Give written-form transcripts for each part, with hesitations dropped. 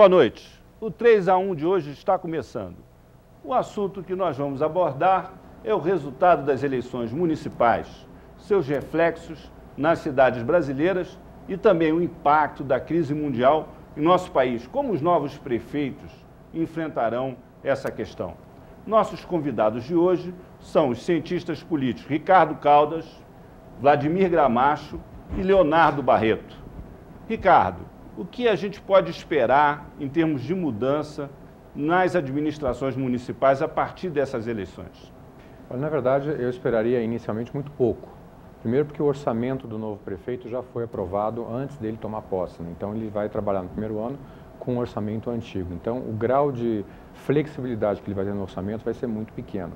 Boa noite. O 3-1 de hoje está começando. O assunto que nós vamos abordar é o resultado das eleições municipais, seus reflexos nas cidades brasileiras e também o impacto da crise mundial em nosso país. Como os novos prefeitos enfrentarão essa questão? Nossos convidados de hoje são os cientistas políticos Ricardo Caldas, Vladimir Gramacho e Leonardo Barreto. Ricardo, o que a gente pode esperar em termos de mudança nas administrações municipais a partir dessas eleições? Na verdade, eu esperaria inicialmente muito pouco. Primeiro porque o orçamento do novo prefeito já foi aprovado antes dele tomar posse, né? Então ele vai trabalhar no primeiro ano com um orçamento antigo. Então o grau de flexibilidade que ele vai ter no orçamento vai ser muito pequeno.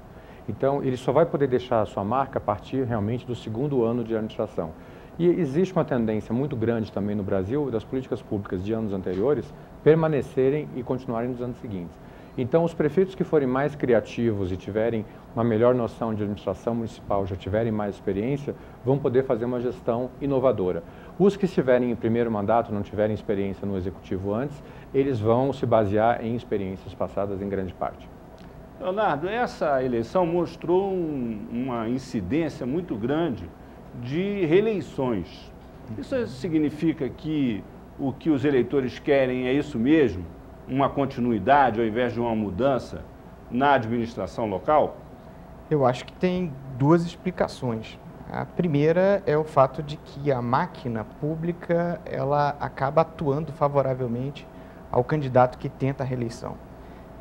Então ele só vai poder deixar a sua marca a partir realmente do segundo ano de administração. E existe uma tendência muito grande também no Brasil das políticas públicas de anos anteriores permanecerem e continuarem nos anos seguintes. Então, os prefeitos que forem mais criativos e tiverem uma melhor noção de administração municipal, já tiverem mais experiência, vão poder fazer uma gestão inovadora. Os que estiverem em primeiro mandato, não tiverem experiência no executivo antes, eles vão se basear em experiências passadas em grande parte. Leonardo, essa eleição mostrou uma incidência muito grande de reeleições. Isso significa que o que os eleitores querem é isso mesmo? Uma continuidade ao invés de uma mudança na administração local? Eu acho que tem duas explicações. A primeira é o fato de que a máquina pública ela acaba atuando favoravelmente ao candidato que tenta a reeleição.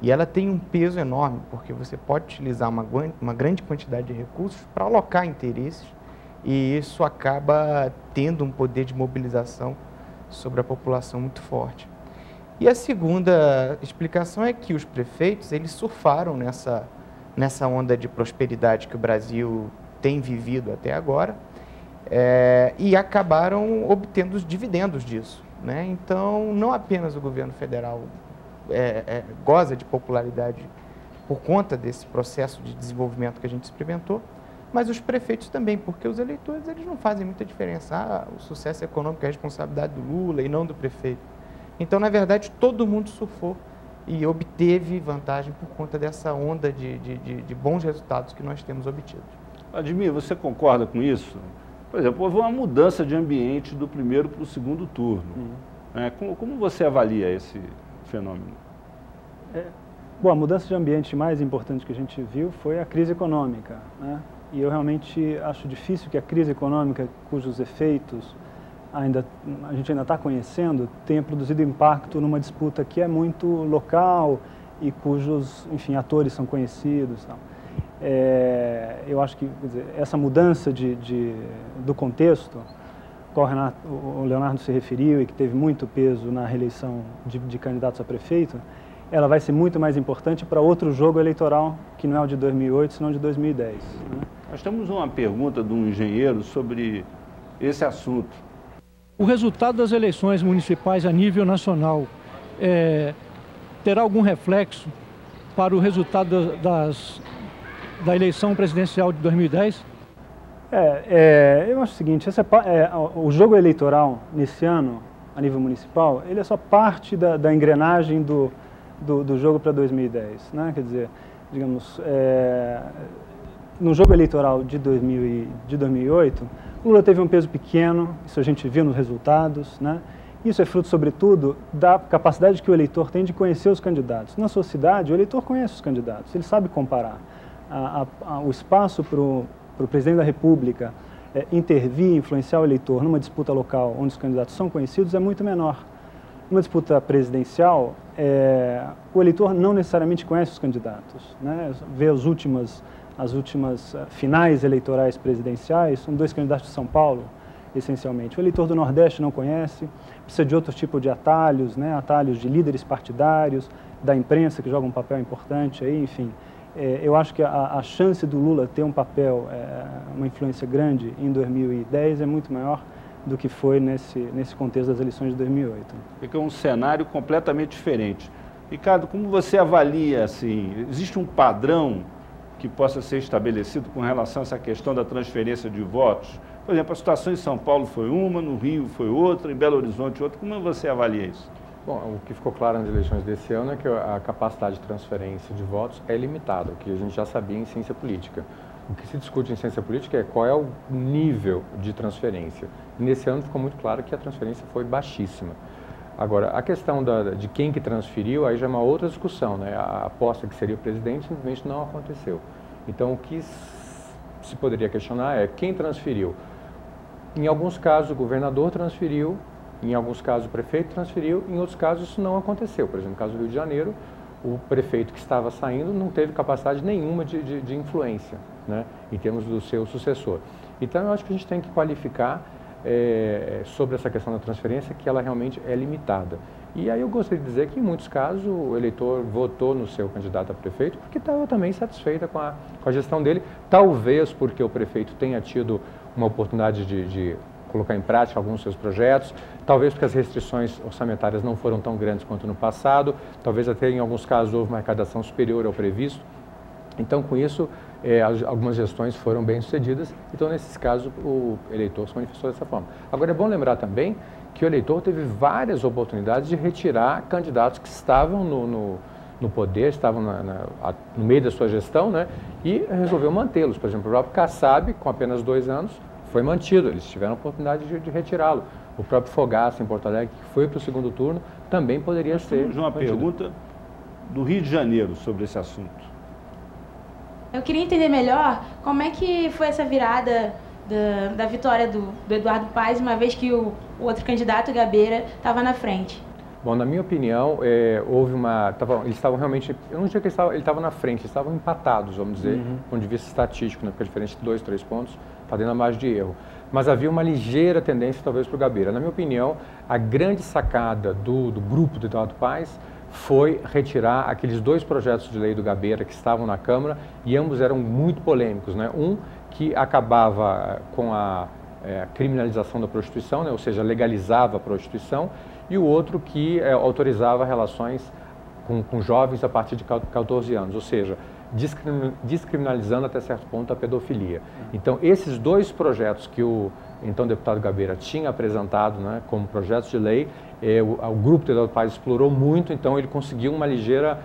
E ela tem um peso enorme, porque você pode utilizar uma grande quantidade de recursos para alocar interesses e isso acaba tendo um poder de mobilização sobre a população muito forte. E a segunda explicação é que os prefeitos, eles surfaram nessa onda de prosperidade que o Brasil tem vivido até agora e acabaram obtendo os dividendos disso, né? Então, não apenas o governo federal goza de popularidade por conta desse processo de desenvolvimento que a gente experimentou, mas os prefeitos também, porque os eleitores eles não fazem muita diferença. O sucesso econômico é a responsabilidade do Lula e não do prefeito. Então, na verdade, todo mundo surfou e obteve vantagem por conta dessa onda de bons resultados que nós temos obtido. Vladimir, você concorda com isso? Por exemplo, houve uma mudança de ambiente do primeiro para o segundo turno. Como você avalia esse fenômeno? Bom, a mudança de ambiente mais importante que a gente viu foi a crise econômica, né? E eu realmente acho difícil que a crise econômica, cujos efeitos a gente ainda está conhecendo, tenha produzido impacto numa disputa que é muito local e cujos, enfim, atores são conhecidos. Eu acho que, quer dizer, essa mudança do contexto, o Leonardo se referiu e que teve muito peso na reeleição de candidatos a prefeito, ela vai ser muito mais importante para outro jogo eleitoral, que não é o de 2008, senão o de 2010. Né? Nós temos uma pergunta de um engenheiro sobre esse assunto. O resultado das eleições municipais a nível nacional terá algum reflexo para o resultado da eleição presidencial de 2010? Eu acho o seguinte, o jogo eleitoral nesse ano, a nível municipal, ele é só parte da engrenagem do jogo para 2010, né? Quer dizer, digamos, no jogo eleitoral de 2008, Lula teve um peso pequeno, isso a gente viu nos resultados, né? Isso é fruto, sobretudo, da capacidade que o eleitor tem de conhecer os candidatos. Na sua cidade, o eleitor conhece os candidatos, ele sabe comparar. O espaço para o presidente da República intervir, influenciar o eleitor numa disputa local onde os candidatos são conhecidos é muito menor. Numa disputa presidencial, o eleitor não necessariamente conhece os candidatos, né? Vê as últimas finais eleitorais presidenciais, são dois candidatos de São Paulo, essencialmente. O eleitor do Nordeste não conhece, precisa de outro tipo de atalhos, né? Atalhos de líderes partidários, da imprensa, que joga um papel importante aí, enfim. Eu acho que a chance do Lula ter um papel, uma influência grande em 2010 é muito maior do que foi nesse contexto das eleições de 2008. Fica um cenário completamente diferente. Ricardo, como você avalia, assim, existe um padrão que possa ser estabelecido com relação a essa questão da transferência de votos? Por exemplo, a situação em São Paulo foi uma, no Rio foi outra, em Belo Horizonte outra. Como você avalia isso? Bom, o que ficou claro nas eleições desse ano é que a capacidade de transferência de votos é limitada, o que a gente já sabia em ciência política. O que se discute em ciência política é qual é o nível de transferência. E nesse ano ficou muito claro que a transferência foi baixíssima. Agora, a questão de quem que transferiu, aí já é uma outra discussão, né? A aposta que seria o presidente simplesmente não aconteceu. Então, o que se poderia questionar é quem transferiu. Em alguns casos, o governador transferiu, em alguns casos, o prefeito transferiu, em outros casos, isso não aconteceu. Por exemplo, no caso do Rio de Janeiro, o prefeito que estava saindo não teve capacidade nenhuma de influência, né, em termos do seu sucessor. Então, eu acho que a gente tem que qualificar sobre essa questão da transferência, que ela realmente é limitada. E aí eu gostaria de dizer que, em muitos casos, o eleitor votou no seu candidato a prefeito porque estava também satisfeita com a gestão dele, talvez porque o prefeito tenha tido uma oportunidade de colocar em prática alguns dos seus projetos, talvez porque as restrições orçamentárias não foram tão grandes quanto no passado, talvez até em alguns casos houve uma arrecadação superior ao previsto. Então, com isso, algumas gestões foram bem-sucedidas, então, nesses casos, o eleitor se manifestou dessa forma. Agora, é bom lembrar também que o eleitor teve várias oportunidades de retirar candidatos que estavam no poder, estavam no meio da sua gestão, né, e resolveu mantê-los. Por exemplo, o próprio Kassab, com apenas 2 anos, foi mantido, eles tiveram a oportunidade de retirá-lo. O próprio Fogaça, em Porto Alegre, que foi para o segundo turno, também poderia ser Temos uma pergunta do Rio de Janeiro sobre esse assunto. Eu queria entender melhor como é que foi essa virada da vitória do Eduardo Paes, uma vez que o outro candidato, Gabeira, estava na frente. Bom, na minha opinião, houve eles estavam realmente, eu não diria que ele estava na frente, eles estavam empatados, vamos dizer, do ponto de vista estatístico, né, porque a diferença de 2, 3 pontos está dentro da margem de erro. Mas havia uma ligeira tendência, talvez, para o Gabeira. Na minha opinião, a grande sacada do grupo do Eduardo Paes foi retirar aqueles 2 projetos de lei do Gabeira que estavam na Câmara, e ambos eram muito polêmicos, né? Um que acabava com a criminalização da prostituição, né? Ou seja, legalizava a prostituição, e o outro que autorizava relações com jovens a partir de 14 anos, ou seja, descriminalizando até certo ponto a pedofilia. Então, esses 2 projetos que o então deputado Gabeira tinha apresentado, né, como projetos de lei, o grupo do Eduardo Paes explorou muito, então ele conseguiu uma ligeira,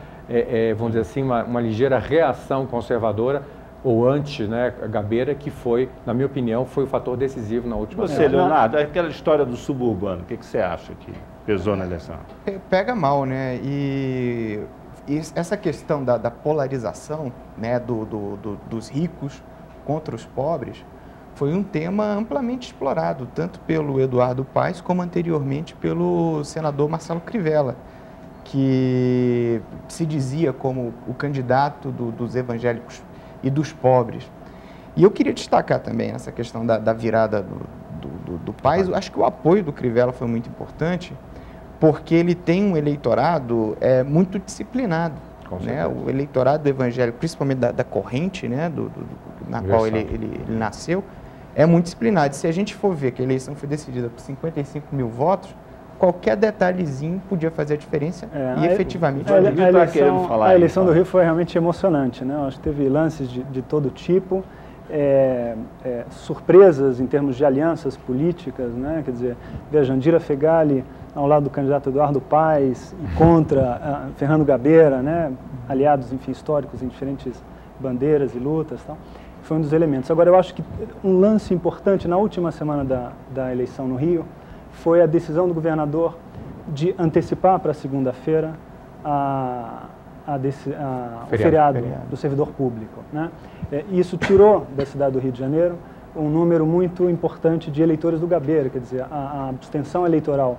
vamos dizer assim, uma ligeira reação conservadora ou anti, né, Gabeira, que foi, na minha opinião, foi o fator decisivo na última eleição. Você, Leonardo, aquela história do suburbano, o que você acha que pesou na eleição? Pega mal, né? E essa questão da polarização, né, dos ricos contra os pobres foi um tema amplamente explorado, tanto pelo Eduardo Paes como anteriormente pelo senador Marcelo Crivella, que se dizia como o candidato dos evangélicos e dos pobres. E eu queria destacar também essa questão da virada do Paes. Eu acho que o apoio do Crivella foi muito importante, porque ele tem um eleitorado muito disciplinado, né? O eleitorado evangélico, principalmente da corrente, né, na qual ele nasceu, é muito disciplinado. Se a gente for ver que a eleição foi decidida por 55 mil votos, qualquer detalhezinho podia fazer a diferença e efetivamente... A eleição do Rio foi realmente emocionante, né? Eu acho que teve lances de todo tipo, surpresas em termos de alianças políticas, né? Quer dizer, ver a Jandira Fegali ao lado do candidato Eduardo Paes contra Fernando Gabeira, né? Aliados, enfim, históricos em diferentes bandeiras e lutas, tal. Foi um dos elementos. Agora, eu acho que um lance importante na última semana da eleição no Rio foi a decisão do governador de antecipar para segunda-feira o feriado do servidor público, né? Isso tirou da cidade do Rio de Janeiro um número muito importante de eleitores do Gabeira, quer dizer, a abstenção eleitoral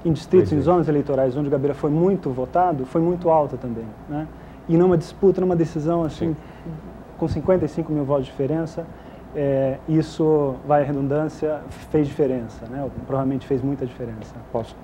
em distritos, em zonas eleitorais onde o Gabeira foi muito votado, foi muito alta também, né? E numa disputa, numa decisão assim, com 55 mil votos de diferença, isso, vai à redundância, fez diferença, né? Provavelmente fez muita diferença. Posso